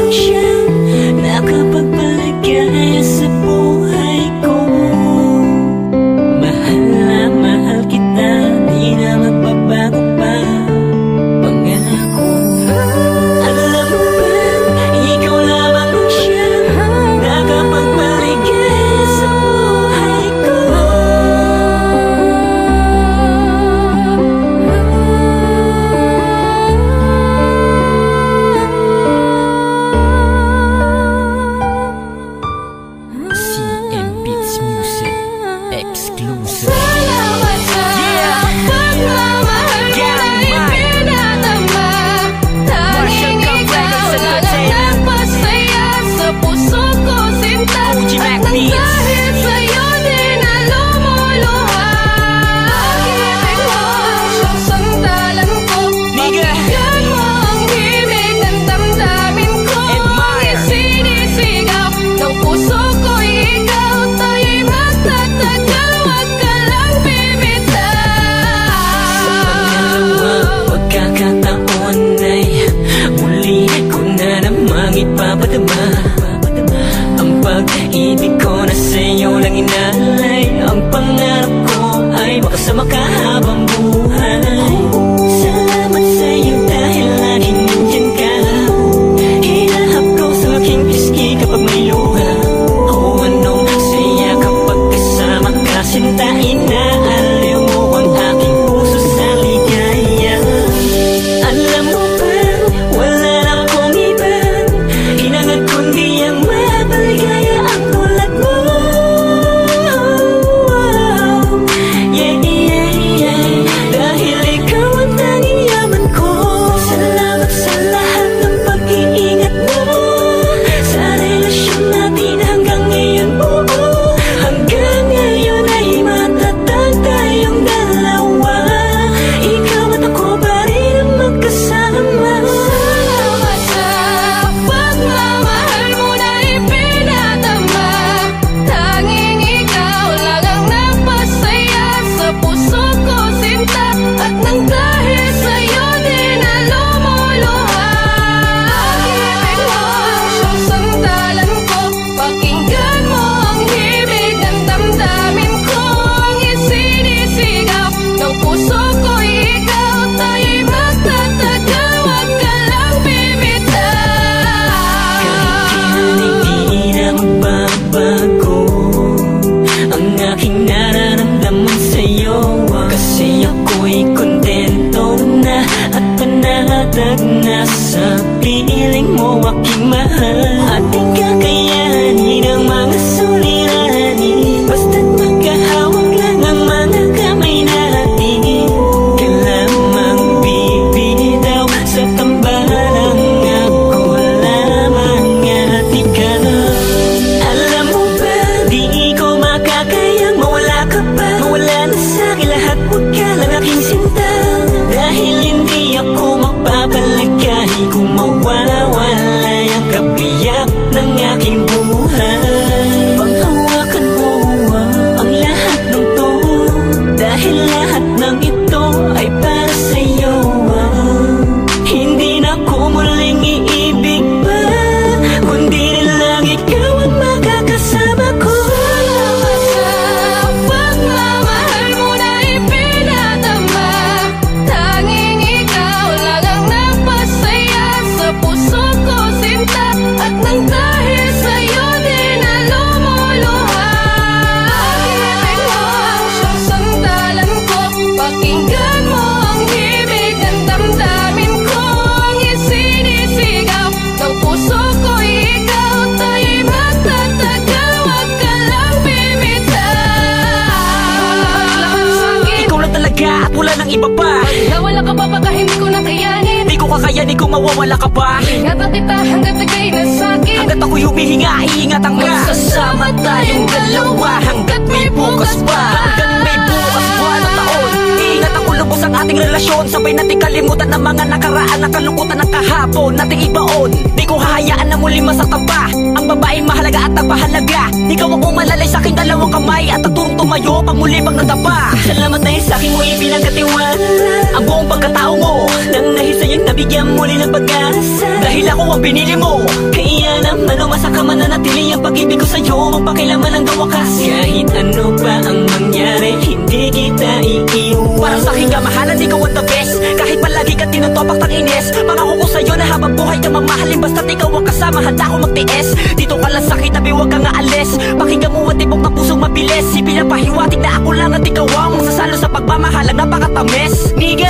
lamang siyang nakapagpaligaya sa buhay ko. Mahal na mahal kita, di na magbabago pa pangako. Alam mo ba, ikaw lamang ang siyang nakapagpaligaya sa buhay ko. CM Beats Music Exclusive. Salamat sa pagmamahal mo na ipinadama. Tanging ikaw lang ang nagpasaya sa puso ko, sinta. At nang dahil sa'yo din na lumuluha. Pag-ibig mo siyang sandalan ko. Pakinggan mo ang himig ng damdamin ko. Isinisigaw ng puso ko'y ikaw. Tayo'y magtatagal, wag ka lang bibitaw. Sa pangalawang pagkakataon ay muli ko na namang ipapadama ang pag-ibig ko na sa'yo lang inalay. Ang pangarap ko ay makasama ka habang buhay. Salamat sa'yo dahil laging nandyan ka. Hinahap ko sa aking pisngi kapag may luha. O anong saya kapag kasama ka, sinta. Inaaliw mo ang aking puso sa ligaya. Alam mo ba, wala na akong iba hinangad kundi ang mapaligaya ang tulad mo. Yeah, yeah, yeah. Dahil ikaw ang tanging yaman ko. Salamat sa lahat ng pag-iingat mo sa relasyon natin hanggang ngayon buo. Hanggang ngayon ay matatag tayong dalawa. Ikaw at ako pa rin ang magkasama. Salamat sa pagmamahal mo na ipinadama. Tanging ikaw lang ang nagpasaya sa puso ko, sinta. At nang dahil sa'yo din na lumuluha. Pag-ibig mo siyang sandalan ko. Pakinggan mo ang himig ng damdamin ko. Ang isinisigaw ng puso ko'y ikaw. Tayo'y magtatagal, wag ka lang bibitaw. Kahit kailan hindi na magbabago ang aking nararamdaman sa'yo. Kasi ako'y kontento na at panatag na sa piling mo aking mahal. At di kakayanin ang mga suliranin basta't magkahawak lang ang mga kamay natin. Ka lamang bibitaw sa tambalang ako lamang at ikaw. Alam mo ba, di ko makakayang mawala ka pa. Mawala na sa'kin lahat, huwag ka lang aking sinta. Dahil hindi ako magpapalagay kung mawawala ang kabiyak ng aking buhay. Panghawakan mo ang lahat ng to, dahil lahat ng ito ay para sa'yo. Hindi na ako muling iibig pa, kundi rin lang ikaw ang makakasama ko. Salamat sa pagmamahal mo na ipinadama. Tanging ikaw lang ang nagpasaya sa puso ko, sinta. At nang dahil sa'yo din na lumuluha. Pag-ibig mo siyang sandalan ko. Pakinggan mo ang himig ng damdamin ko. Ang isinisigaw ng puso ko'y ikaw. Tayo'y magtatagal, wag ka lang bibitaw. Ikaw lang talaga at wala nang iba pa. Nawala ka pa baka hindi ko na kayanin. Di ko kakayanin kung mawawala ka pa. Ingatan kita hanggat nagay na sa'kin. Hanggat ako'y humihinga, iingatan ka. Magsasama tayong dalawa hanggat may bukas pa. Hanggat may bukas, buwan at taon. Iingatan ko lubos ang ating relasyon. relasyon. Sabay natin kalimutan ng mga nakaraan, nakalungkutan ng kahapon nating ibaon. Di ko hahayaan na muli masaktan pa ang babaeng mahalaga at nagpahalaga. Ikaw ang umalalay sa aking dalawang kamay at nagturong tumayo pag muli pang nadapa. Salamat dahil sa aking mo ipinagkatiwala ang buong pagkatao mo. Nang dahil sa'yo'y nabigyan muli ng pag-asa, dahil ako ang binili mo. Kaya naman umasa ka man na natili ang pag-ibig ko sa'yo, magpakilaman ang gawakas. Kahit ano pa ang mangyari, hindi kita iiwan. Para sa aking kamahalan, ikaw ang the best. Kahit palagi ka tinutopak ng ines, pangako ko sa'yo na habang buhay ka mamahalin. Basta't ikaw ang kasama, handa ko magtiis. Dito ka lang sa kitabi, huwag kang aalis. Pakinggan mo ang tibok ng pusong mabilis. Ipinapahiwatig na ako lang at ikaw ang masasalo sa pagmamahalang napakatamis. Niga,